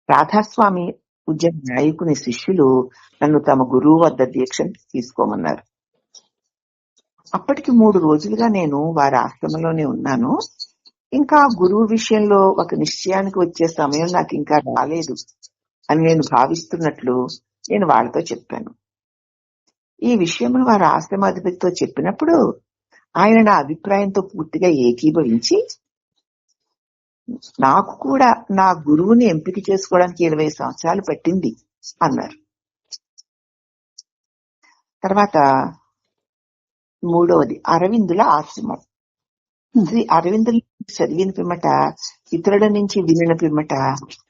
రాధాస్వామి ఉద్యమ నాయకుని శిష్యులు నన్ను తమ గురువు వద్ద దీక్ష తీసుకోమన్నారు. అప్పటికి 3 రోజులుగా నేను వారి ఆశ్రమంలోనే ఉన్నాను. ఇంకా గురువు విషయంలో ఒక నిశ్చయానికి వచ్చే సమయం నాకు ఇంకా రాలేదు అని నేను భావిస్తున్నట్లు నేను వాళ్ళతో చెప్పాను. ఈ విషయమును వారి ఆశ్రమాధిపతితో చెప్పినప్పుడు ఆయన నా అభిప్రాయంతో పూర్తిగా ఏకీభవించి నాకు కూడా నా గురువుని ఎంపిక చేసుకోవడానికి 20 సంవత్సరాలు పట్టింది అన్నారు. తర్వాత 3వది అరవిందుల ఆశ్రమం. శ్రీ అరవిందుల చదివిన పిమ్మట, ఇతరుల నుంచి వినిన పిమ్మట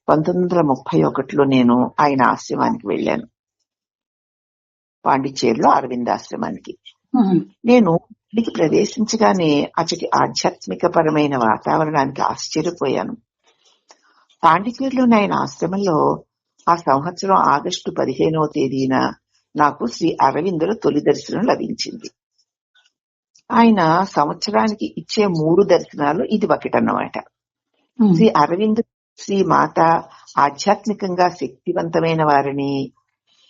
1931లో నేను ఆయన ఆశ్రమానికి వెళ్ళాను. పాండిచ్చేరిలో అరవిందాశ్రమానికి. నేను ఇంటికి ప్రవేశించగానే అతడి ఆధ్యాత్మిక పరమైన వాతావరణానికి ఆశ్చర్యపోయాను. పాండిచేరిలోని ఆయన ఆశ్రమంలో ఆ సంవత్సరం ఆగస్టు 15వ తేదీన నాకు శ్రీ అరవిందుల తొలి దర్శనం లభించింది. ఆయన సంవత్సరానికి ఇచ్చే 3 దర్శనాలు ఇది ఒకటన్నమాట. శ్రీ అరవింద్ శ్రీ మాత ఆధ్యాత్మికంగా శక్తివంతమైన వారిని,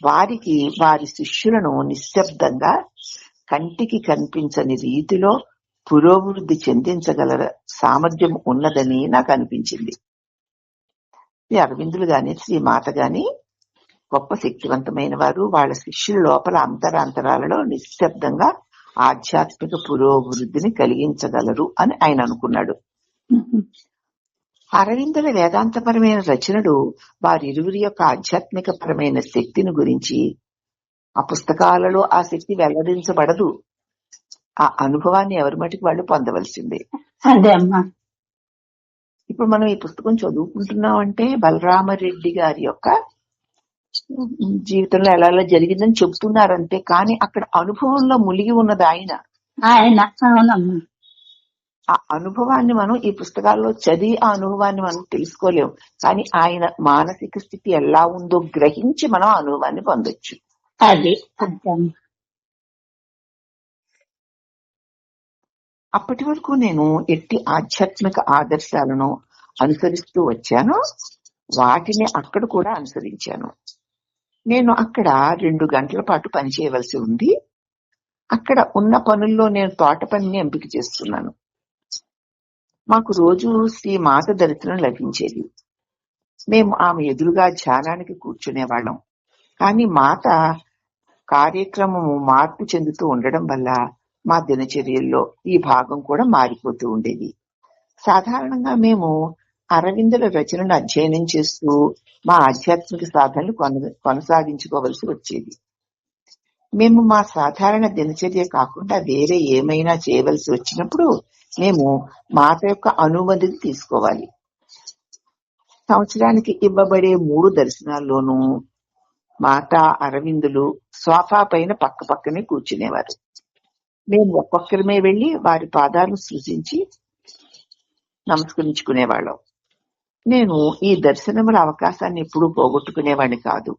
వారికి వారి శిష్యులను నిశ్శబ్దంగా కంటికి కనిపించని రీతిలో పురోభివృద్ధి చెందించగల సామర్థ్యం ఉన్నదని నాకు అనిపించింది. శ్రీ అరవిందులు గాని శ్రీ మాత గాని గొప్ప శక్తివంతమైన వారు. వాళ్ళ శిష్యుల లోపల అంతరాంతరాలలో నిశ్శబ్దంగా ఆధ్యాత్మిక పురోభివృద్ధిని కలిగించగలరు అని ఆయన అనుకున్నాడు. అరవిందుల వేదాంతపరమైన రచనలు వారిరువురి యొక్క ఆధ్యాత్మిక పరమైన శక్తిని గురించి, ఆ పుస్తకాలలో ఆ శక్తి వెల్లడించబడదు. ఆ అనుభవాన్ని ఎవరి మటుకు వాళ్ళు పొందవలసిందే. అదే అమ్మా. ఇప్పుడు మనం ఈ పుస్తకం చదువుకుంటున్నాం అంటే బలరామరెడ్డి గారి యొక్క జీవితంలో ఎలా జరిగిందని చెబుతున్నారంటే, కానీ అక్కడ అనుభవంలో మునిగి ఉన్నది ఆయన. ఆ అనుభవాన్ని మనం ఈ పుస్తకాల్లో చదివి ఆ అనుభవాన్ని మనం తెలుసుకోలేము. కానీ ఆయన మానసిక స్థితి ఎలా ఉందో గ్రహించి మనం ఆ అనుభవాన్ని పొందొచ్చు. అది అప్పటి వరకు నేను ఎట్టి ఆధ్యాత్మిక ఆదర్శాలను అనుసరిస్తూ వచ్చాను. వాటిని అక్కడ కూడా అనుసరించాను. నేను అక్కడ 2 గంటల పాటు పని చేయవలసి ఉంది. అక్కడ ఉన్న పనుల్లో నేను తోట పనిని ఎంపిక చేస్తున్నాను. మాకు రోజు శ్రీ మాత దర్శనం లభించేది. మేము ఆమె ఎదురుగా ధ్యానానికి కూర్చునేవాళ్ళం. కానీ మాత కార్యక్రమము మార్పు చెందుతూ ఉండడం వల్ల మా దినచర్యల్లో ఈ భాగం కూడా మారిపోతూ ఉండేది. సాధారణంగా మేము అరవిందుల రచనను అధ్యయనం చేస్తూ మా ఆధ్యాత్మిక సాధనలు కొనసాగించుకోవలసి వచ్చేది. మేము మా సాధారణ దినచర్య కాకుండా వేరే ఏమైనా చేయవలసి వచ్చినప్పుడు మేము మాత యొక్క అనుమతిని తీసుకోవాలి. సంవత్సరానికి ఇవ్వబడే 3 దర్శనాల్లోనూ మాత అరవిందులు సోఫా పైన పక్క పక్కనే కూర్చునేవారు. మేము ఒక్కొక్కరిమే వెళ్లి వారి పాదాలను సృజించి నమస్కరించుకునేవాళ్ళం. నేను ఈ దర్శనముల అవకాశాన్ని ఎప్పుడూ పోగొట్టుకునేవాడిని కాదు.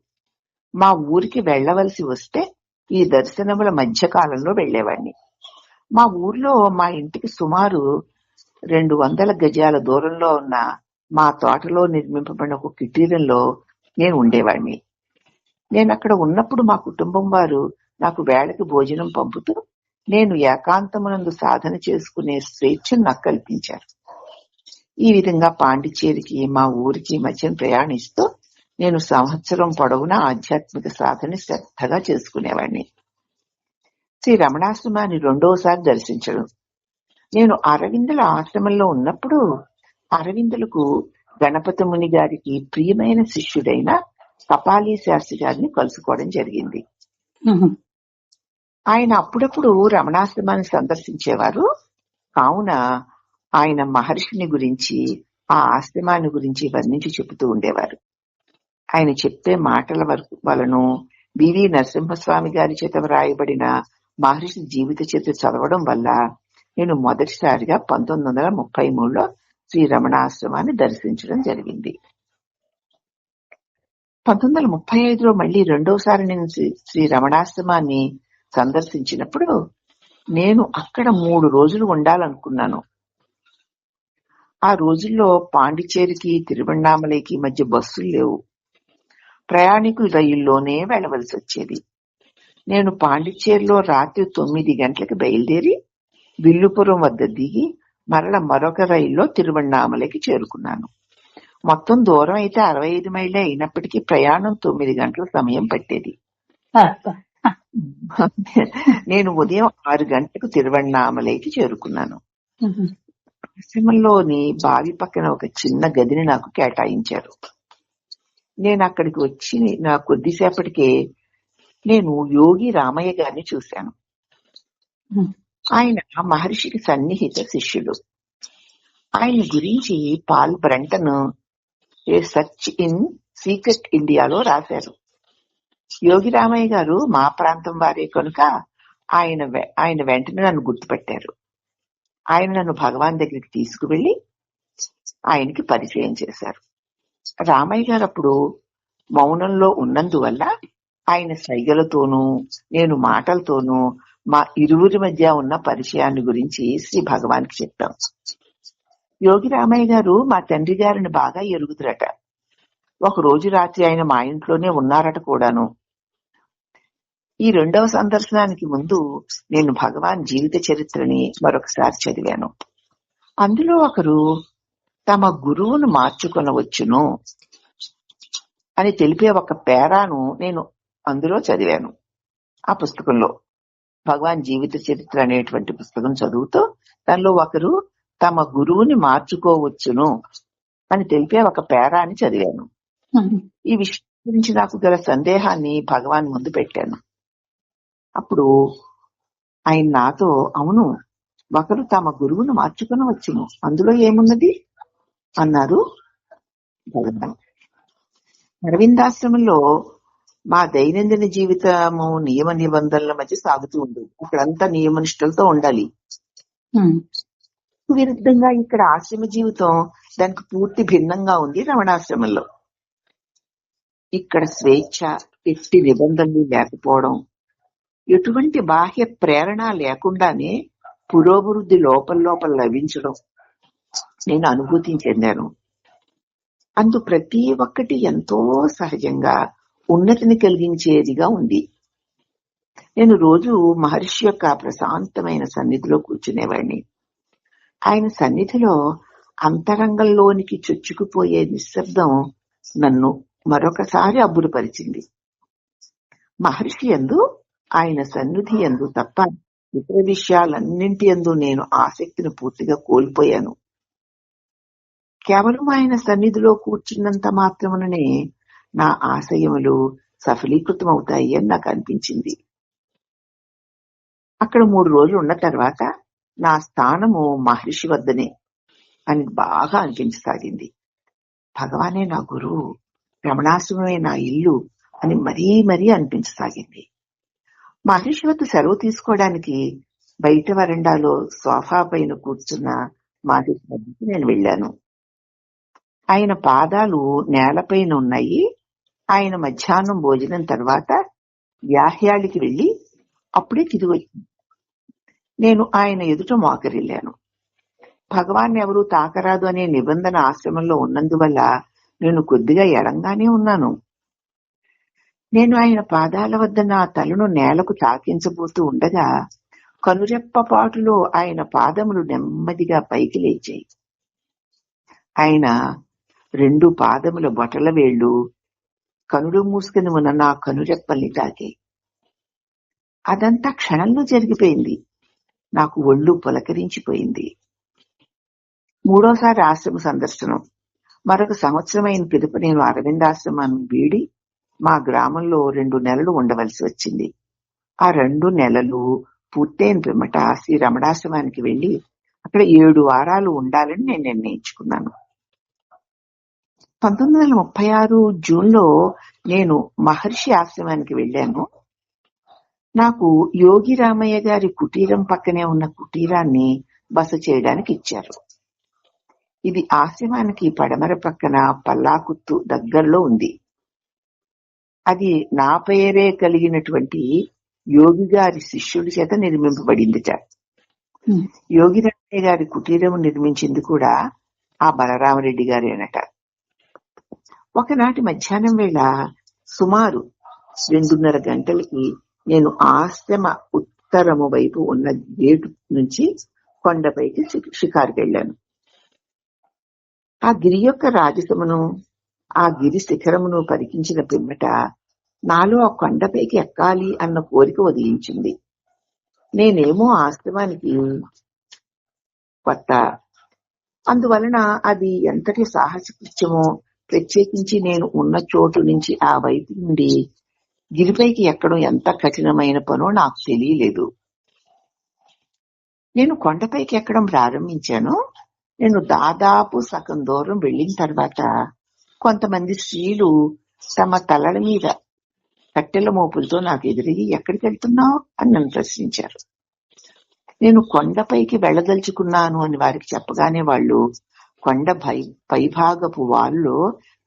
మా ఊరికి వెళ్లవలసి వస్తే ఈ దర్శనముల మధ్యకాలంలో వెళ్లేవాడిని. మా ఊర్లో మా ఇంటికి సుమారు 200 గజాల దూరంలో ఉన్న మా తోటలో నిర్మింపబడిన ఒక కుటీరంలో నేను ఉండేవాడిని. నేను అక్కడ ఉన్నప్పుడు మా కుటుంబం వారు నాకు వేళకి భోజనం పంపుతూ నేను ఏకాంతమునందు సాధన చేసుకునే స్వేచ్ఛను నాకు కల్పించారు. ఈ విధంగా పాండిచ్చేరికి మా ఊరికి మధ్య ప్రయాణిస్తూ నేను సంవత్సరం పొడవునా ఆధ్యాత్మిక సాధన శ్రద్ధగా చేసుకునేవాడిని. శ్రీ రమణాశ్రమాన్ని 2వసారి దర్శించడం. నేను అరవిందుల ఆశ్రమంలో ఉన్నప్పుడు అరవిందులకు గణపతి ముని గారికి ప్రియమైన శిష్యుడైన కపాలీ శాస్త్రి గారిని కలుసుకోవడం జరిగింది. ఆయన అప్పుడప్పుడు రమణాశ్రమాన్ని సందర్శించేవారు. కావున ఆయన మహర్షిని గురించి, ఆ ఆశ్రమాన్ని గురించి వర్ణించి చెబుతూ ఉండేవారు. ఆయన చెప్పే మాటల వలను బివి నరసింహస్వామి గారి చేత వ్రాయబడిన మహర్షి జీవిత చరిత్ర చదవడం వల్ల నేను మొదటిసారిగా 1933లో శ్రీ రమణాశ్రమాన్ని దర్శించడం జరిగింది. 1935లో మళ్లీ 2వసారి నేను శ్రీ రమణాశ్రమాన్ని సందర్శించినప్పుడు నేను అక్కడ 3 రోజులు ఉండాలనుకున్నాను. ఆ రోజుల్లో పాండిచ్చేరికి తిరువణ్ణామలైకి మధ్య బస్సులు లేవు. ప్రయాణికులు రైల్లోనే వెళ్లవలసి వచ్చేది. నేను పాండిచ్చేరిలో రాత్రి 9 గంటలకు బయలుదేరి విల్లుపురం వద్ద దిగి మరొక రైల్లో తిరువణ్ణామలైకి చేరుకున్నాను. మొత్తం దూరం అయితే 65 మైళ్ళే అయినప్పటికీ ప్రయాణం 9 గంటల సమయం పట్టేది. నేను ఉదయం 6 గంటలకు తిరువణ్ణామలైకి చేరుకున్నాను. ఆశ్రమంలోని బావి పక్కన ఒక చిన్న గదిని నాకు కేటాయించారు. నేను అక్కడికి వచ్చి నా కొద్దిసేపటికే నేను యోగి రామయ్య గారిని చూశాను. ఆయన మహర్షికి సన్నిహిత శిష్యుడు. ఆయన గురించి Paul Brunton a search in secret ఇండియాలో రాశారు. యోగి రామయ్య గారు మా ప్రాంతం వారే కనుక ఆయన వెంటనే నన్ను గుర్తుపెట్టారు. ఆయన నన్ను భగవాన్ దగ్గరికి తీసుకువెళ్లి ఆయనకి పరిచయం చేశారు. రామయ్య గారు అప్పుడు మౌనంలో ఉన్నందువల్ల ఆయన సైగలతోనూ నేను మాటలతోనూ మా ఇరువురి మధ్య ఉన్న పరిచయాన్ని గురించి శ్రీ భగవాన్కి చెప్పాం. యోగి రామయ్య గారు మా తండ్రి గారిని బాగా ఎరుగుతురట. ఒక రోజు రాత్రి ఆయన మా ఇంట్లోనే ఉన్నారట కూడాను. ఈ రెండవ సందర్శనానికి ముందు నేను భగవాన్ జీవిత చరిత్రని మరొకసారి చదివాను. అందులో ఒకరు తమ గురువును మార్చుకొనవచ్చును అని తెలిపే ఒక పేరాను నేను అందులో చదివాను. ఆ పుస్తకంలో భగవాన్ జీవిత చరిత్ర అనేటువంటి పుస్తకం చదువుతూ దానిలో ఒకరు తమ గురువుని మార్చుకోవచ్చును అని తెలిపే ఒక పేరాని చదివాను. ఈ విషయం గురించి నాకు గల సందేహాన్ని భగవాన్ ముందు పెట్టాను. అప్పుడు ఆయన నాతో, అవును, ఒకరు తమ గురువును మార్చుకొనవచ్చును, అందులో ఏమున్నది అన్నారు భగవాన్. అరవిందాశ్రమంలో మా దైనందిన జీవితము నియమ నిబంధనల మధ్య సాగుతూ ఉంది. అక్కడంతా నియమనిష్టలతో ఉండాలి. విరుద్ధంగా ఇక్కడ ఆశ్రమ జీవితం దానికి పూర్తి భిన్నంగా ఉంది. రమణాశ్రమంలో ఇక్కడ స్వేచ్ఛ, ఎట్టి నిబంధనలు లేకపోవడం, ఎటువంటి బాహ్య ప్రేరణ లేకుండానే పురోభివృద్ధి లోపల లభించడం నేను అనుభూతి చెందాను. అందు ప్రతి ఒక్కటి ఎంతో సహజంగా ఉన్నతిని కలిగించేదిగా ఉంది. నేను రోజు మహర్షి యొక్క ప్రశాంతమైన సన్నిధిలో కూర్చునేవాడిని. ఆయన సన్నిధిలో అంతరంగంలోనికి చొచ్చుకుపోయే నిశ్శబ్దం నన్ను మరొకసారి అబ్బురపరిచింది. మహర్షి యందు, ఆయన సన్నిధి యందు తప్ప ఇతర విషయాలన్నింటి యందు నేను ఆసక్తిని పూర్తిగా కోల్పోయాను. కేవలం ఆయన సన్నిధిలో కూర్చున్నంత మాత్రముననే నా ఆశయములు సఫలీకృతమవుతాయి అని నాకు అనిపించింది. అక్కడ 3 రోజులు ఉన్న తర్వాత నా స్థానము మహర్షి వద్దనే అని బాగా అనిపించసాగింది. భగవానే నా గురువు, రమణాశ్రమమే నా ఇల్లు అని మరీ అనిపించసాగింది. మహర్షి వద్ద సెలవు తీసుకోవడానికి బయట వరండాలో సోఫా పైన కూర్చున్న మహర్షి వద్దకు నేను వెళ్ళాను. ఆయన పాదాలు నేలపైన ఉన్నాయి. ఆయన మధ్యాహ్నం భోజనం తర్వాత యాహ్యాళికి వెళ్లి అప్పుడే తిరిగి వచ్చింది. నేను ఆయన ఎదుట మోకరిల్లాను. భగవాన్ ఎవరూ తాకరాదు అనే నిబంధన ఆశ్రమంలో ఉన్నందువల్ల నేను కొద్దిగా ఎడంగానే ఉన్నాను. నేను ఆయన పాదాల వద్ద నా తలను నేలకు తాకించబోతూ ఉండగా కనురెప్పపాటులో ఆయన పాదములు నెమ్మదిగా పైకి లేచాయి. ఆయన 2 పాదముల బొటల వేళ్లు కనులు మూసుకుని ఉన్న నా కనురెప్పల్ని తాకాయి. అదంతా క్షణంలో జరిగిపోయింది. నాకు ఒళ్ళు పులకరించిపోయింది. 3వసారి ఆశ్రమ సందర్శనం. మరొక సంవత్సరం అయిన పిదప నేను అరవిందాశ్రమాన్ని వీడి మా గ్రామంలో 2 నెలలు ఉండవలసి వచ్చింది. ఆ 2 నెలలు పూర్తయిన పిమ్మట శ్రీ రమణాశ్రమానికి వెళ్లి అక్కడ 7 వారాలు ఉండాలని నేను నిర్ణయించుకున్నాను. 1936 జూన్లో నేను మహర్షి ఆశ్రమానికి వెళ్ళాను. నాకు యోగి రామయ్య గారి కుటీరం పక్కనే ఉన్న కుటీరాన్ని బస చేయడానికి ఇచ్చారు. ఇది ఆశ్రమానికి పడమర పక్కన పల్లాకుత్తు దగ్గరలో ఉంది. అది నా పేరే కలిగినటువంటి యోగి గారి శిష్యుడి చేత నిర్మింపబడిందిట. యోగి రామయ్య గారి కుటీరం నిర్మించింది కూడా ఆ బలరామరెడ్డి గారేనట. ఒకనాటి మధ్యాహ్నం వేళ సుమారు 2:30 గంటలకి నేను ఆశ్రమ ఉత్తరము వైపు ఉన్న గేటు నుంచి కొండపైకి షికారుకి వెళ్ళాను. ఆ గిరి యొక్క రాజసమును, ఆ గిరి శిఖరమును పరికించిన పిమ్మట నాలో ఆ కొండపైకి ఎక్కాలి అన్న కోరిక ఉదయించింది. నేనేమో ఆశ్రమానికి కొత్త, అందువలన అది ఎంతటి సాహసకృత్యమో, ప్రత్యేకించి నేను ఉన్న చోటు నుంచి ఆ వైపు నుండి గిరిపైకి ఎక్కడం ఎంత కఠినమైన పనో నాకు తెలియలేదు. నేను కొండపైకి ఎక్కడం ప్రారంభించాను. నేను దాదాపు సగం దూరం వెళ్ళిన తర్వాత కొంతమంది స్త్రీలు తమ తలల మీద కట్టెల మోపులతో నాకు ఎదురయ్యి ఎక్కడికి వెళ్తున్నావు అని నన్ను ప్రశ్నించారు. నేను కొండపైకి వెళ్ళదలుచుకున్నాను అని వారికి చెప్పగానే వాళ్ళు కొండ పైభాగపు వాల్లో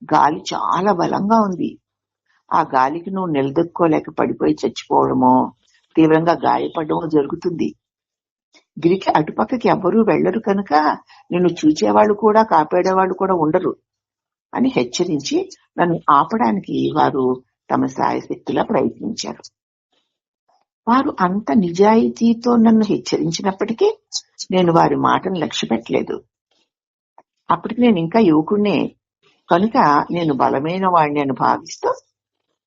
గాలి చాలా బలంగా ఉంది, ఆ గాలికి నువ్వు నిలదొక్కోలేక పడిపోయి చచ్చిపోవడమో, తీవ్రంగా గాయపడమో జరుగుతుంది. గిరికి అటుపక్కకి ఎవ్వరూ వెళ్లరు కనుక నిన్ను చూచేవాళ్ళు కూడా కాపాడేవాళ్ళు కూడా ఉండరు అని హెచ్చరించి నన్ను ఆపడానికి వారు తమ సాయశక్తిలా ప్రయత్నించారు. వారు అంత నిజాయితీతో నన్ను హెచ్చరించినప్పటికీ నేను వారి మాటను లక్ష్య పెట్టలేదు. అప్పటికి నేను ఇంకా యువకుడినే కనుక నేను బలమైన వాడిని అని భావిస్తూ,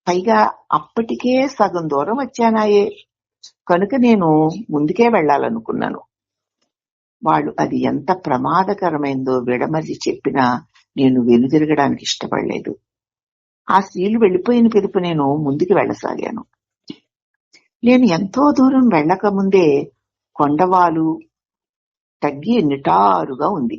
పైగా అప్పటికే సగం దూరం వచ్చానాయే కనుక నేను ముందుకే వెళ్లాలనుకున్నాను. వాళ్ళు అది ఎంత ప్రమాదకరమైందో విడమర్చి చెప్పినా నేను వెనుదిరగడానికి ఇష్టపడలేదు. ఆ స్త్రీలు వెళ్లిపోయిన పిలుపు నేను ముందుకు వెళ్లసాగాను. నేను ఎంతో దూరం వెళ్లకముందే కొండవాలు తగ్గి నిటారుగా ఉంది.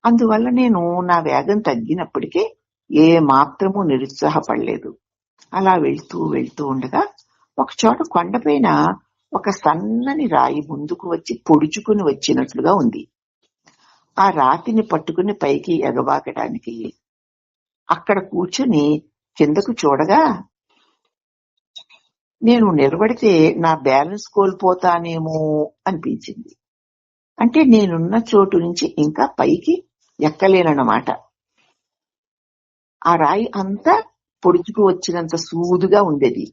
అందువల్ల నేను నా వేగం తగ్గినప్పటికీ ఏ మాత్రమూ నిరుత్సాహపడలేదు. అలా వెళ్తూ వెళ్తూ ఉండగా ఒకచోట కొండపైన ఒక సన్నని రాయి ముందుకు వచ్చి పొడుచుకుని వచ్చినట్లుగా ఉంది. ఆ రాతిని పట్టుకుని పైకి ఎగబాకడానికి అక్కడ కూర్చుని కిందకు చూడగా నేను నిలబడితే నా బ్యాలెన్స్ కోల్పోతానేమో అనిపించింది. అంటే నేనున్న చోటు నుంచి ఇంకా పైకి ఎక్కలేనన్నమాట. ఆ రాయి అంతా పొడుచుకు వచ్చినంత సూదుగా ఉండేది.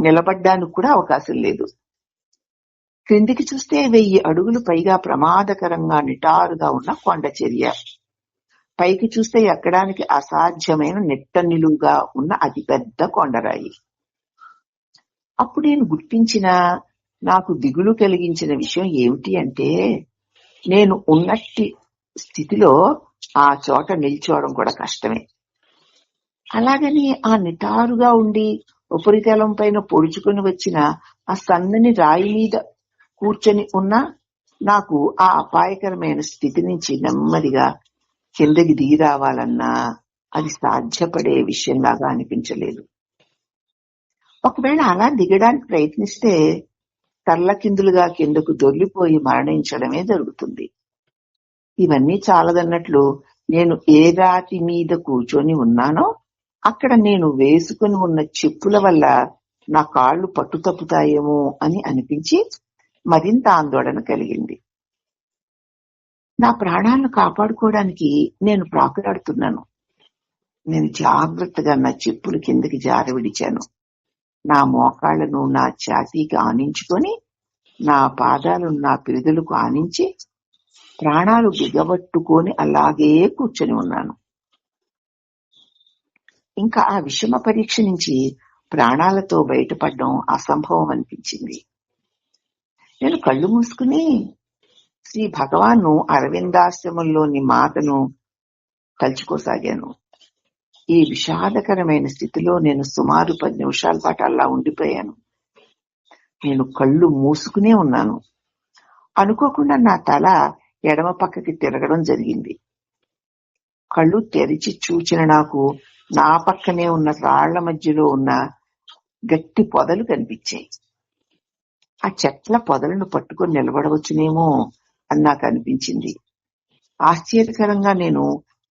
నిలబడ్డానికి కూడా అవకాశం లేదు. క్రిందికి చూస్తే 1000 అడుగులు పైగా ప్రమాదకరంగా నిటారుగా ఉన్న కొండ చర్య, పైకి చూస్తే ఎక్కడానికి అసాధ్యమైన నిట్ట నిలువుగా ఉన్న అతిపెద్ద కొండరాయి. అప్పుడు నేను గుర్తించిన, నాకు దిగులు కలిగించిన విషయం ఏమిటి అంటే, నేను ఉన్నట్టి స్థితిలో ఆ చోట నిల్చోవడం కూడా కష్టమే. అలాగని ఆ నిటారుగా ఉండి ఉపరితలం పైన పొడుచుకుని వచ్చిన ఆ సన్నని రాయి మీద కూర్చొని ఉన్న నాకు ఆ అపాయకరమైన స్థితి నుంచి నెమ్మదిగా కిందకి దిగి రావాలన్నా అది సాధ్యపడే విషయంలాగా అనిపించలేదు. ఒకవేళ అలా దిగడానికి ప్రయత్నిస్తే తల్లకిందులుగా కిందకు దొర్లిపోయి మరణించడమే జరుగుతుంది. ఇవన్నీ చాలదన్నట్లు నేను ఏ రాతి మీద కూర్చొని ఉన్నానో అక్కడ నేను వేసుకుని ఉన్న చెప్పుల వల్ల నా కాళ్లు పట్టు తప్పుతాయేమో అని అనిపించి మరింత ఆందోళన కలిగింది. నా ప్రాణాలను కాపాడుకోవడానికి నేను ప్రాకులాడుతున్నాను. నేను జాగ్రత్తగా నా చెప్పులు కిందకి జారవిడిచాను. నా మోకాళ్లను నా ఛాతీకి ఆనించుకొని నా పాదాలను నా పిరుదులకు ఆనించి ప్రాణాలు బిగబట్టుకొని అలాగే కూర్చొని ఉన్నాను. ఇంకా ఆ విషమ పరీక్ష నుంచి ప్రాణాలతో బయటపడడం అసంభవం అనిపించింది. నేను కళ్ళు మూసుకుని శ్రీ భగవాను అరవిందాశ్రమంలోని మాతను తలుచుకోసాగాను. ఈ విషాదకరమైన స్థితిలో నేను సుమారు 10 నిమిషాల పాటు అలా ఉండిపోయాను. నేను కళ్ళు మూసుకునే ఉన్నాను. అనుకోకుండా నా తల ఎడమ పక్కకి తిరగడం జరిగింది. కళ్ళు తెరిచి చూచిన నాకు నా పక్కనే ఉన్న రాళ్ల మధ్యలో ఉన్న గట్టి పొదలు కనిపించాయి. ఆ చెట్ల పొదలను పట్టుకొని నిలబడవచ్చునేమో అని నాకు అనిపించింది. ఆశ్చర్యకరంగా నేను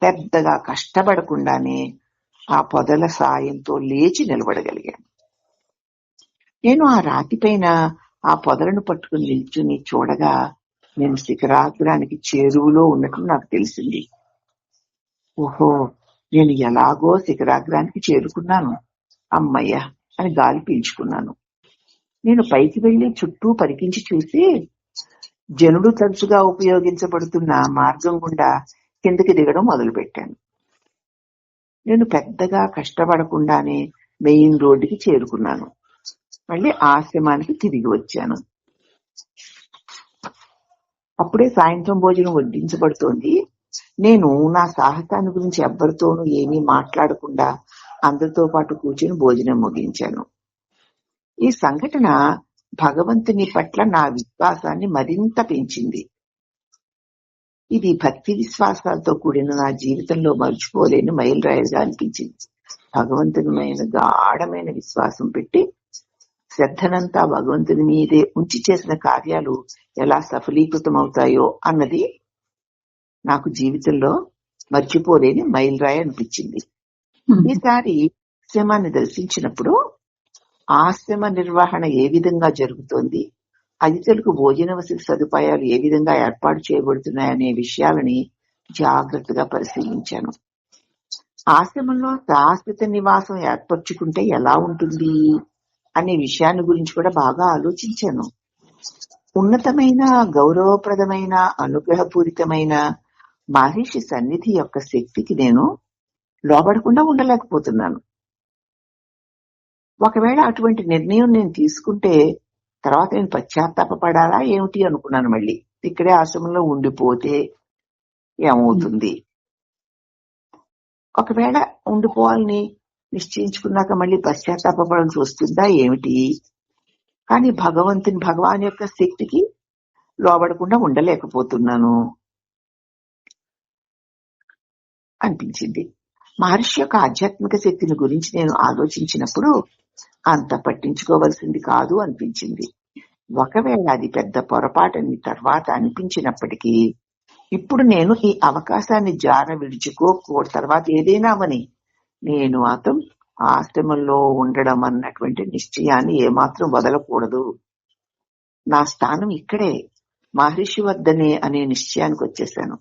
పెద్దగా కష్టపడకుండానే ఆ పొదల సాయంతో లేచి నిలబడగలిగాను. నేను ఆ రాతిపైన ఆ పొదలను పట్టుకుని నిల్చుని చూడగా నేను శిఖరాగ్రానికి చేరువలో ఉన్నట్లు నాకు తెలిసింది. ఓహో, నేను ఎలాగో శిఖరాగ్రానికి చేరుకున్నాను, అమ్మయ్య అని గాలి పీల్చుకున్నాను. నేను పైకి వెళ్లి చుట్టూ పరికించి చూసి జనుడు తరచుగా ఉపయోగించబడుతున్న మార్గం గుండా కిందకి దిగడం మొదలుపెట్టాను. నేను పెద్దగా కష్టపడకుండానే మెయిన్ రోడ్డుకి చేరుకున్నాను. మళ్ళీ ఆశ్రమానికి తిరిగి వచ్చాను. అప్పుడే సాయంత్రం భోజనం వడ్డించబడుతోంది. నేను నా సాహసాన్ని గురించి ఎవ్వరితోనూ ఏమీ మాట్లాడకుండా అందరితో పాటు కూర్చుని భోజనం ముగించాను. ఈ సంఘటన భగవంతుని పట్ల నా విశ్వాసాన్ని మరింత పెంచింది. ఇది భక్తి విశ్వాసాలతో కూడిన నా జీవితంలో మర్చిపోలేని మైలురాయిగా అనిపించింది. భగవంతుని మీద గాఢమైన విశ్వాసం పెట్టి శ్రద్ధనంతా భగవంతుని మీదే ఉంచి చేసిన కార్యాలు ఎలా సఫలీకృతమవుతాయో అన్నది నాకు జీవితంలో మర్చిపోలేని మైలురాయి అనిపించింది. ఈసారి ఆశ్రమాన్ని దర్శించినప్పుడు ఆశ్రమ నిర్వహణ ఏ విధంగా జరుగుతోంది, అతిథులకు భోజన వసతి సదుపాయాలు ఏ విధంగా ఏర్పాటు చేయబడుతున్నాయనే విషయాలని జాగ్రత్తగా పరిశీలించాను. ఆశ్రమంలో శాశ్వత నివాసం ఏర్పరచుకుంటే ఎలా ఉంటుంది అనే విషయాన్ని గురించి కూడా బాగా ఆలోచించాను. ఉన్నతమైన, గౌరవప్రదమైన, అనుగ్రహపూరితమైన మహర్షి సన్నిధి యొక్క శక్తికి నేను లోబడకుండా ఉండలేకపోతున్నాను. ఒకవేళ అటువంటి నిర్ణయం నేను తీసుకుంటే తర్వాత నేను పశ్చాత్తాపపడాలా ఏమిటి అనుకున్నాను. మళ్ళీ ఇక్కడే ఆశ్రమంలో ఉండిపోతే ఏమవుతుంది, ఒకవేళ ఉండిపోవాలని నిశ్చయించుకున్నాక మళ్ళీ పశ్చాత్తాపడాల్సి వస్తుందా ఏమిటి. కానీ భగవాన్ యొక్క శక్తికి లోబడకుండా ఉండలేకపోతున్నాను అనిపించింది. మహర్షి యొక్క ఆధ్యాత్మిక శక్తిని గురించి నేను ఆలోచించినప్పుడు అంత పట్టించుకోవలసింది కాదు అనిపించింది. ఒకవేళ అది పెద్ద పొరపాటని తర్వాత అనిపించినప్పటికీ ఇప్పుడు నేను ఈ అవకాశాన్ని జార విడుచుకోకూడదు. తర్వాత ఏదైనా అవని నేను మాత్రం ఆశ్రమంలో ఉండడం అన్నటువంటి నిశ్చయాన్ని ఏమాత్రం వదలకూడదు. నా స్థానం ఇక్కడే, మహర్షి వద్దనే అనే నిశ్చయానికి వచ్చేసాను.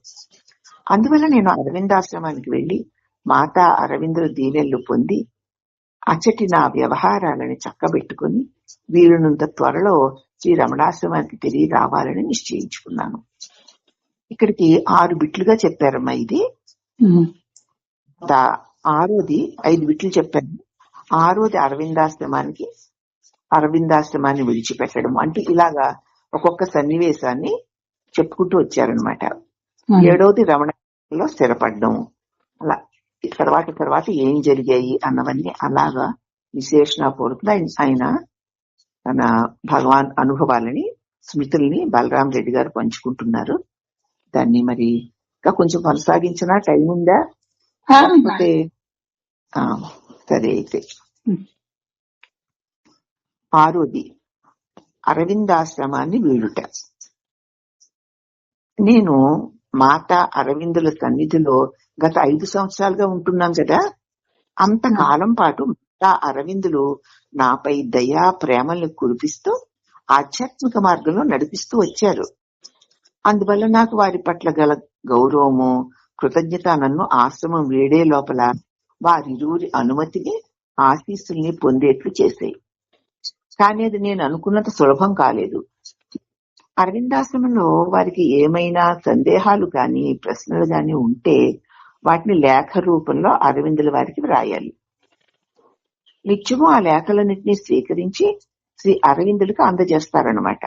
అందువల్ల నేను అరవిందాశ్రమానికి వెళ్లి మాతా అరవిందుల దీవెనలు పొంది అచ్చటి నా వ్యవహారాలని చక్కబెట్టుకుని వీలునంత త్వరలో శ్రీ రమణాశ్రమానికి తిరిగి రావాలని నిశ్చయించుకున్నాను. ఇక్కడికి 6 బిట్లుగా చెప్పారమ్మా. ఇది 6వది, 5 బిట్లు చెప్పాను. 6వది అరవిందాశ్రమాన్ని విడిచిపెట్టడం అంటే ఇలాగా ఒక్కొక్క సన్నివేశాన్ని చెప్పుకుంటూ వచ్చారనమాట. 7వది రమణలో స్థిరపడడం. అలా తర్వాత ఏం జరిగాయి అన్నవన్నీ అలాగా విశేషణపూర్వకంగా ఆయన తన భగవాన్ అనుభవాలని, స్మృతుల్ని బలరాం రెడ్డి గారు పంచుకుంటున్నారు. దాన్ని మరి ఇంకా కొంచెం కొనసాగించినా టైం ఉందా? లేకపోతే సరే అయితే. 6వది అరవిందాశ్రమాన్ని వీడుట. నేను మాతా అరవిందుల సన్నిధిలో గత 5 సంవత్సరాలుగా ఉంటున్నాం కదా. అంతకాలం పాటు మాతా అరవిందులు నాపై దయా ప్రేమలను కురిపిస్తూ ఆధ్యాత్మిక మార్గంలో నడిపిస్తూ వచ్చారు. అందువల్ల నాకు వారి పట్ల గల గౌరవము, కృతజ్ఞత నన్ను ఆశ్రమం వీడే లోపల వారిరువురి అనుమతిని, ఆశీస్సుల్ని పొందేట్లు చేశాయి. కానీ అది నేను అనుకున్నంత సులభం కాలేదు. అరవిందాశ్రమంలో వారికి ఏమైనా సందేహాలు గాని, ప్రశ్నలు గాని ఉంటే వాటిని లేఖ రూపంలో అరవిందుల వారికి వ్రాయాలి. నిత్యము ఆ లేఖలన్నింటినీ స్వీకరించి శ్రీ అరవిందులకు అందజేస్తారనమాట.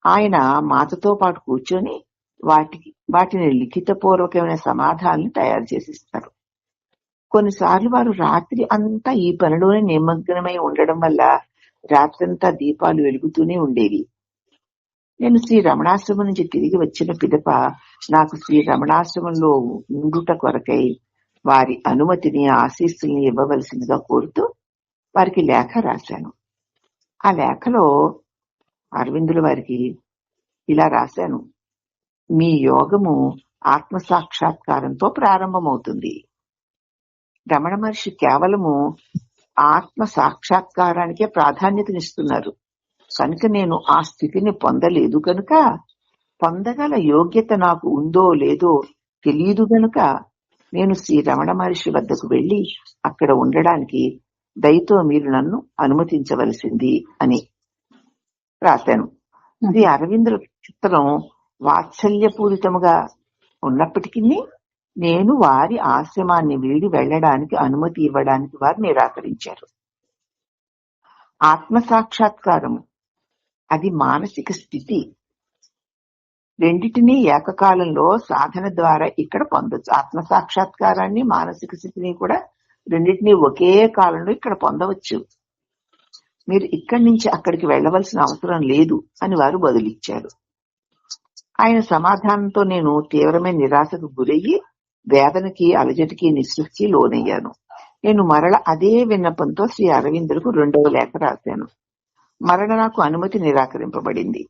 ఆయన మాతతో పాటు కూర్చొని వాటిని లిఖితపూర్వకమైన సమాధానాలను తయారు చేసిస్తారు. కొన్నిసార్లు వారు రాత్రి అంతా ఈ పనిలోనే నిమగ్నమై ఉండడం వల్ల రాత్రంతా దీపాలు వెలుగుతూనే ఉండేవి. నేను శ్రీ రమణాశ్రమం నుంచి తిరిగి వచ్చిన పిదప నాకు శ్రీ రమణాశ్రమంలో ఉండుట కొరకై వారి అనుమతిని, ఆశీస్సుల్ని ఇవ్వవలసిందిగా కోరుతూ వారికి లేఖ రాశాను. ఆ లేఖలో అరవిందుల వారికి ఇలా రాశాను: మీ యోగము ఆత్మ సాక్షాత్కారంతో ప్రారంభమవుతుంది. రమణ మహర్షి కేవలము ఆత్మ సాక్షాత్కారానికే ప్రాధాన్యతనిస్తున్నారు కనుక నేను ఆ స్థితిని పొందలేదు కనుక పొందగల యోగ్యత నాకు ఉందో లేదో తెలియదు గనుక నేను శ్రీ రమణ మహర్షి వద్దకు వెళ్లి అక్కడ ఉండడానికి దయతో మీరు నన్ను అనుమతించవలసింది అని రాశాను. శ్రీ అరవిందుల చిత్రం వాత్సల్యపూరితముగా ఉన్నప్పటికీ నేను వారి ఆశ్రమాన్ని వీడి వెళ్లడానికి అనుమతి ఇవ్వడానికి వారు నిరాకరించారు. ఆత్మసాక్షాత్కారము అది మానసిక స్థితి. రెండిటినీ ఏకకాలంలో సాధన ద్వారా ఇక్కడ పొందొచ్చు. ఆత్మసాక్షాత్కారాన్ని, మానసిక స్థితిని కూడా రెండింటినీ ఒకే కాలంలో ఇక్కడ పొందవచ్చు. మీరు ఇక్కడి నుంచి అక్కడికి వెళ్లవలసిన అవసరం లేదు అని వారు బదులిచ్చారు. ఆయన సమాధానంతో నేను తీవ్రమైన నిరాశకు గురయ్యి వేదనకి, అలజటికి, నిస్సృతికి లోనయ్యాను. నేను మరల అదే విన్నపంతో శ్రీ అరవిందులకు 2వ లేఖ రాశాను. మరల నాకు అనుమతి నిరాకరింపబడింది.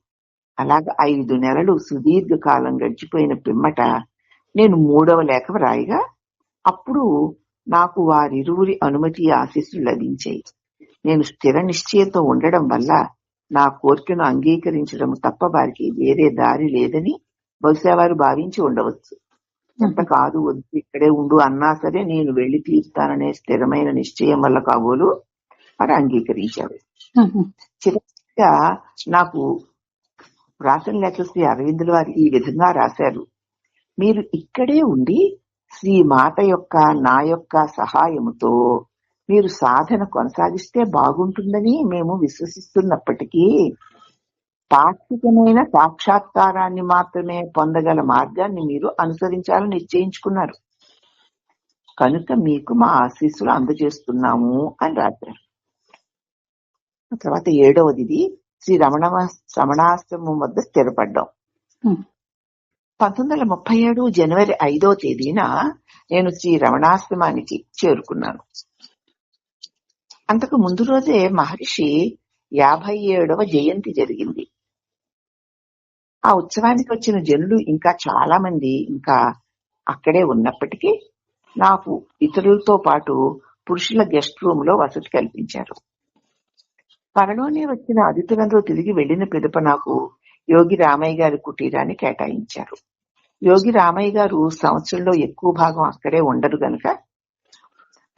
అలాగ 5 నెలలు సుదీర్ఘ కాలం గడిచిపోయిన పిమ్మట నేను 3వ లేఖ రాయగా అప్పుడు నాకు వారిరువురి అనుమతి, ఆశీస్సులు లభించాయి. నేను స్థిర నిశ్చయంతో ఉండడం వల్ల నా కోరికను అంగీకరించడం తప్ప వారికి వేరే దారి లేదని బహుశా వారు భావించి ఉండవచ్చు. ఎంత కాదు, వద్దు, ఇక్కడే ఉండు అన్నా సరే నేను వెళ్లి తీరుతాననే స్థిరమైన నిశ్చయం వల్ల కాబోలు వారు అంగీకరించారు. చివరిగా నాకు రాసిన లేఖ శ్రీ అరవిందుల వారు ఈ విధంగా రాశారు: మీరు ఇక్కడే ఉండి శ్రీ మాత యొక్క, నా యొక్క సహాయముతో మీరు సాధన కొనసాగిస్తే బాగుంటుందని మేము విశ్వసిస్తున్నప్పటికీ తాత్వికమైన సాక్షాత్కారాన్ని మాత్రమే పొందగల మార్గాన్ని మీరు అనుసరించాలని నిశ్చయించుకున్నారు కనుక మీకు మా ఆశీస్సులు అందజేస్తున్నాము అని రాశారు. తర్వాత 7వది శ్రీ రమణాశ్రమం వద్ద స్థిరపడ్డాం. 1937 జనవరి 5వ తేదీన నేను శ్రీ రమణాశ్రమానికి చేరుకున్నాను. అంతకు ముందు రోజే మహర్షి 57వ జయంతి జరిగింది. ఆ ఉత్సవానికి వచ్చిన జనులు ఇంకా చాలా మంది ఇంకా అక్కడే ఉన్నప్పటికీ నాకు ఇతరులతో పాటు పురుషుల గెస్ట్ రూమ్ లో వసతి కల్పించారు. త్వరలోనే వచ్చిన అతిథులందరూ తిరిగి వెళ్లిన పిదప నాకు యోగి రామయ్య గారి కుటీరాన్ని కేటాయించారు. యోగి రామయ్య గారు సంవత్సరంలో ఎక్కువ భాగం అక్కడే ఉండరు గనక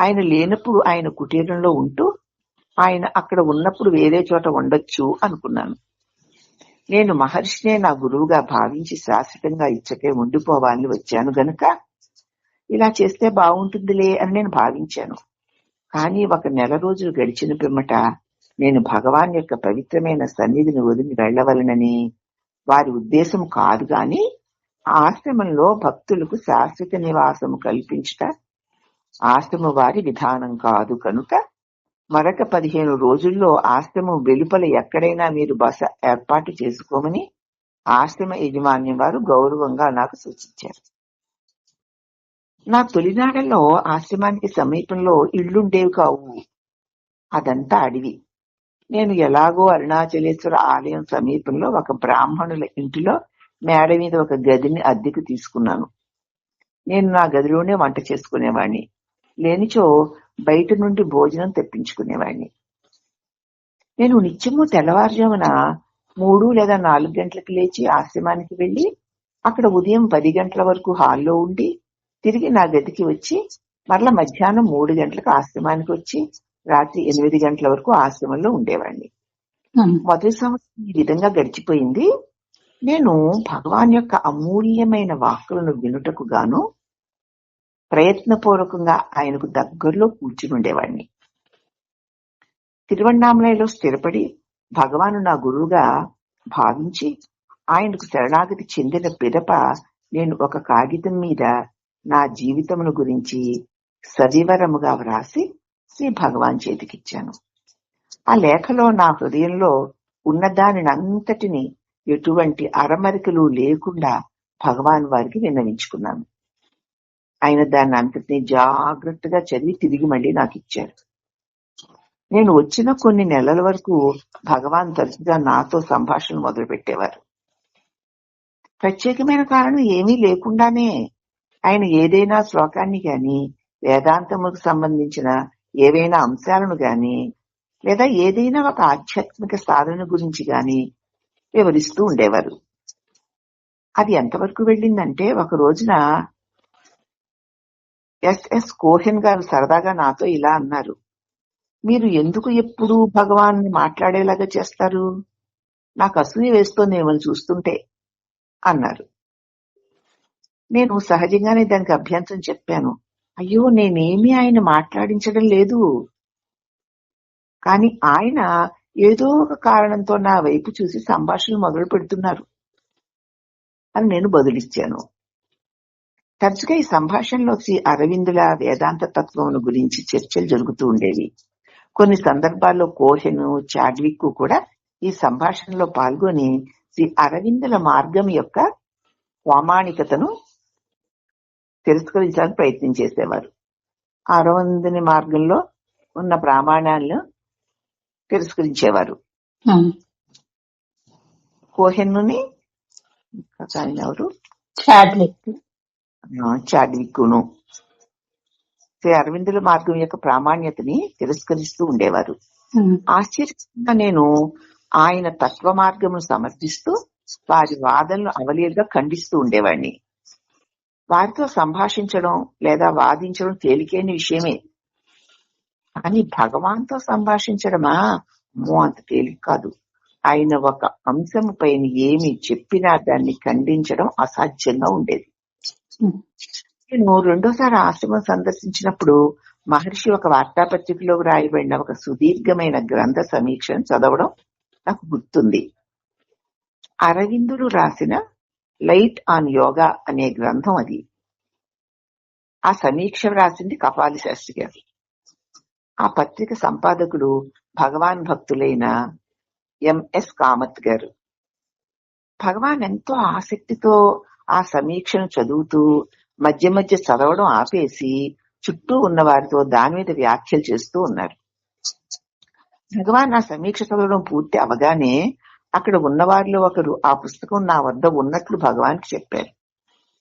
ఆయన లేనప్పుడు ఆయన కుటీరంలో ఉంటూ ఆయన అక్కడ ఉన్నప్పుడు వేరే చోట ఉండొచ్చు అనుకున్నాను. నేను మహర్షినే నా గురువుగా భావించి శాశ్వతంగా ఇచ్చకే ఉండిపోవాలని వచ్చాను గనుక ఇలా చేస్తే బాగుంటుందిలే అని నేను భావించాను. కానీ 1 నెల రోజులు గడిచిన పిమ్మట నేను భగవాన్ యొక్క పవిత్రమైన సన్నిధిని వదిలి వెళ్లవలనని వారి ఉద్దేశం కాదు గాని ఆశ్రమంలో భక్తులకు శాశ్వత నివాసము కల్పించుట ఆశ్రమ వారి విధానం కాదు కనుక మరొక 15 రోజుల్లో ఆశ్రమం వెలుపల ఎక్కడైనా మీరు బస ఏర్పాటు చేసుకోమని ఆశ్రమ యజమాన్యం వారు గౌరవంగా నాకు సూచించారు. నా తొలినాళ్లలో ఆశ్రమానికి సమీపంలో ఇళ్లుండేవి కావు. అదంతా అడవి. నేను ఎలాగో అరుణాచలేశ్వర ఆలయం సమీపంలో ఒక బ్రాహ్మణుల ఇంటిలో మేడ మీద ఒక గదిని అద్దెకు తీసుకున్నాను. నేను నా గదిలోనే వంట చేసుకునేవాణ్ణి. లేనిచో బయట నుండి భోజనం తెప్పించుకునేవాణ్ణి. నేను నిత్యము తెల్లవారుజామున 3 లేదా 4 గంటలకు లేచి ఆశ్రమానికి వెళ్లి అక్కడ ఉదయం 10 గంటల వరకు హాల్లో ఉండి తిరిగి నా గదికి వచ్చి మరల మధ్యాహ్నం 3 గంటలకు ఆశ్రమానికి వచ్చి రాత్రి 8 గంటల వరకు ఆశ్రమంలో ఉండేవాడిని. మొదటి సంవత్సరం ఈ విధంగా గడిచిపోయింది. నేను భగవాన్ యొక్క అమూల్యమైన వాక్కులను వినుటకు గాను ప్రయత్నపూర్వకంగా ఆయనకు దగ్గరలో కూర్చుని ఉండేవాడిని. తిరువణ్ణామలలో స్థిరపడి భగవాను నా గురువుగా భావించి ఆయనకు శరణాగతి చెందిన పిదప నేను ఒక కాగితం మీద నా జీవితమును గురించి సవివరముగా వ్రాసి శ్రీ భగవాన్ చేతికిచ్చాను. ఆ లేఖలో నా హృదయంలో ఉన్నదానినంతటిని ఎటువంటి అరమరికలు లేకుండా భగవాన్ వారికి విన్నవించుకున్నాను. ఆయన దాన్ని అంతటినీ జాగ్రత్తగా చదివి తిరిగి మళ్ళీ నాకు ఇచ్చారు. నేను వచ్చిన కొన్ని నెలల వరకు భగవాన్ తరచుగా నాతో సంభాషణ మొదలు పెట్టేవారు. ప్రత్యేకమైన కారణం ఏమీ లేకుండానే ఆయన ఏదైనా శ్లోకాన్ని గాని, వేదాంతములకు సంబంధించిన ఏవైనా అంశాలను గాని, లేదా ఏదైనా ఒక ఆధ్యాత్మిక సాధన గురించి గాని వివరిస్తూ ఉండేవారు. అది ఎంతవరకు వెళ్ళిందంటే ఒక రోజున ఎస్ఎస్ కోహెన్ గారు సరదాగా నాతో ఇలా అన్నారు, మీరు ఎందుకు ఎప్పుడు భగవాన్ మాట్లాడేలాగా చేస్తారు, నాకు అసూయ వేస్తోంది మిమ్మల్ని చూస్తుంటే అన్నారు. నేను సహజంగానే దానికి అభ్యంతరం చెప్పాను. అయ్యో, నేనేమీ ఆయన మాట్లాడించడం లేదు, కానీ ఆయన ఏదో ఒక కారణంతో నా వైపు చూసి సంభాషణ మొదలు పెడుతున్నారు అని నేను బదులిచ్చాను. తరచుగా ఈ సంభాషణలో శ్రీ అరవిందుల వేదాంత తత్వం గురించి చర్చలు జరుగుతూ ఉండేవి. కొన్ని సందర్భాల్లో కోహెన్, చాడ్విక్ కూడా ఈ సంభాషణలో పాల్గొని శ్రీ అరవిందుల మార్గం యొక్క ప్రామాణికతను తిరస్కరించడానికి ప్రయత్నం చేసేవారు. అరవిందుని మార్గంలో ఉన్న ప్రామాణాలను తిరస్కరించేవారు. కోహెన్నుని ఆయన ఎవరు, చాడ్విక్కును శ్రీ అరవిందుల మార్గం యొక్క ప్రామాణ్యతని తిరస్కరిస్తూ ఉండేవారు. ఆశ్చర్యంగా నేను ఆయన తత్వ మార్గమును సమర్థిస్తూ వారి వాదనలు అవలీలుగా ఖండిస్తూ ఉండేవాడిని. వారితో సంభాషించడం లేదా వాదించడం తేలికైన విషయమే, కానీ భగవాన్తో సంభాషించడమా అంత తేలిక కాదు. ఆయన ఒక అంశము పైన ఏమి చెప్పినా దాన్ని ఖండించడం అసాధ్యంగా ఉండేది. నేను రెండోసారి ఆశ్రమం సందర్శించినప్పుడు మహర్షి ఒక వార్తాపత్రికలో రాయబడిన ఒక సుదీర్ఘమైన గ్రంథ సమీక్షను చదవడం నాకు గుర్తుంది. అరవిందుడు రాసిన లైట్ ఆన్ యోగా అనే గ్రంథం అది. ఆ సమీక్ష రాసింది కపాలి శాస్త్రి గారు. ఆ పత్రిక సంపాదకుడు భగవాన్ భక్తులైన ఎంఎస్ కామత్ గారు. భగవాన్ ఎంతో ఆసక్తితో ఆ సమీక్షను చదువుతూ మధ్య మధ్య చదవడం ఆపేసి చుట్టూ ఉన్న వారితో దాని మీద వ్యాఖ్యలు చేస్తూ ఉన్నారు. భగవాన్ ఆ సమీక్ష చదవడం పూర్తి అవగానే అక్కడ ఉన్నవారిలో ఒకరు ఆ పుస్తకం నా వద్ద ఉన్నట్లు భగవాన్కి చెప్పారు.